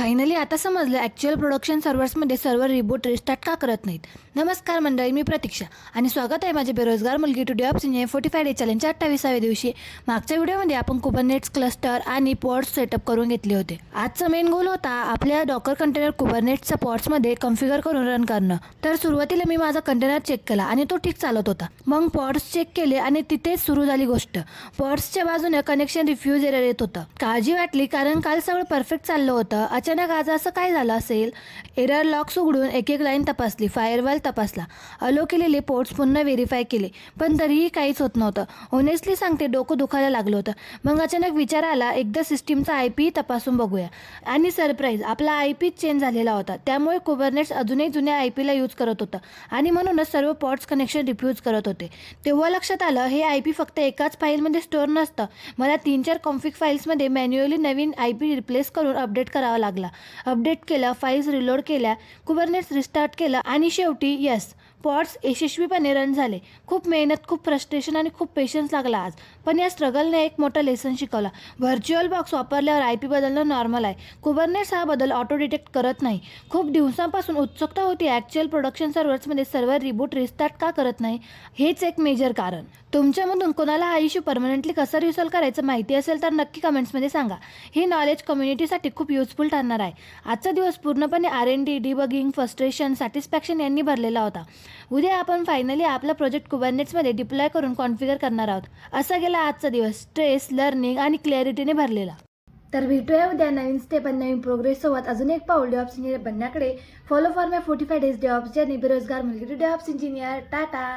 Finally आता समजलं actual production सर्व्हर्समध्ये सर्व्हर रिबूट रिस्टार्ट का करत नाहीत. नमस्कार मंडळी, मी प्रतीक्षा आणि स्वागत आहे माझे बेरोजगार मुलगी टू डेव्हलप्स इंजिनियर 45 डे चॅलेंजच्या 28व्या दिवशी. मागच्या व्हिडिओमध्ये आपण कुबरनेट्स क्लस्टर आणि पॉड्स सेटअप करून घेतले होते. आजचा मेन गोल होता आपल्या डॉकर कंटेनर कुबरनेट्सच्या पॉड्समध्ये कॉन्फिगर करून रन करणं. तर सुरुवातीला मी माझा कंटेनर चेक केला आणि तो ठीक चालत होता. मग पॉड्स चेक केले आणि तिथेच सुरू झाली गोष्ट. पॉड्सच्या बाजूने कनेक्शन रिफ्यूज एरर येत होतं. काळजी वाटली कारण काल सगळं परफेक्ट चाललं होतं. अचानक आज असं काय झालं असेल. एरर लॉक्स उघडून एक एक लाईन तपासली, फायरवॉल तपासला, अलो केलेले पोर्ट्स पुन्हा व्हेरीफाय केले, पण तरीही काहीच होत नव्हतं. ऑनेस्टली सांगते, डोकं दुखायला लागलं होतं. मग अचानक विचार आला, एकदा सिस्टीमचा IP तपासून बघूया. आणि सरप्राईज, आपला IP चेंज झालेला होता. त्यामुळे कुबरनेट्स अजूनही जुन्या IP ला यूज करत होतं आणि म्हणूनच सर्व पॉड्स कनेक्शन रिफ्यूज करत होते. तेव्हा लक्षात आलं, हे IP फक्त एकाच फाईलमध्ये स्टोअर नसतं. मला 3-4 कॉन्फिग फाईल्समध्ये मॅन्युअली नवीन IP रिप्लेस करून अपडेट करावा लागला. अपडेट केलं, फाईल्स रिलोड केल्या, कुबरनेट्स रिस्टार्ट केलं आणि शेवटी यस, पॉड्स यशस्वीपणे रन झाले. खूप मेहनत, खूप फ्रस्ट्रेशन आणि खूप पेशन्स लागला आज. पण या स्ट्रगलने एक मोठा लेसन शिकवला. व्हर्च्युअल बॉक्स वापरल्यावर IP बदलणं नॉर्मल आहे. कुबरनेट्स हा बदल ऑटो डिटेक्ट करत नाही. खूप दिवसांपासून उत्सुकता होती ॲक्च्युअल प्रोडक्शन सर्व्हर्समध्ये सर्व्हर रिबूट रिस्टार्ट का करत नाही. हेच एक मेजर कारण. तुमच्यामधून कोणाला हा इश्यू परमनंटली कसा रिसॉल्व्ह करायचं माहिती असेल तर नक्की कमेंट्समध्ये सांगा. ही नॉलेज कम्युनिटीसाठी खूप युजफुल ठरणार आहे. आजचा दिवस पूर्णपणे R&D, डिबगिंग, फ्रस्ट्रेशन, सॅटिस्फॅक्शन यांनी भरलेला होता. उद्या आपण फायनली आपला प्रोजेक्ट कुबरनेट्समध्ये डिप्लॉय करून कॉन्फिगर करणार आहोत. असा गेला आजचा दिवस, स्ट्रेस, लर्निंग आणि क्लॅरिटीने भरलेला. तर भेटूया उद्या नवीन स्टेप आणि नवीन प्रोग्रेस सोबत अजून एक पाऊल डेव्हलप्स इंजिनियर बनण्याकडे. Follow for my 45 days DevOps journey. बेरोजगार मुलगी टू डेव्हलप्स इंजिनियर. टाटा.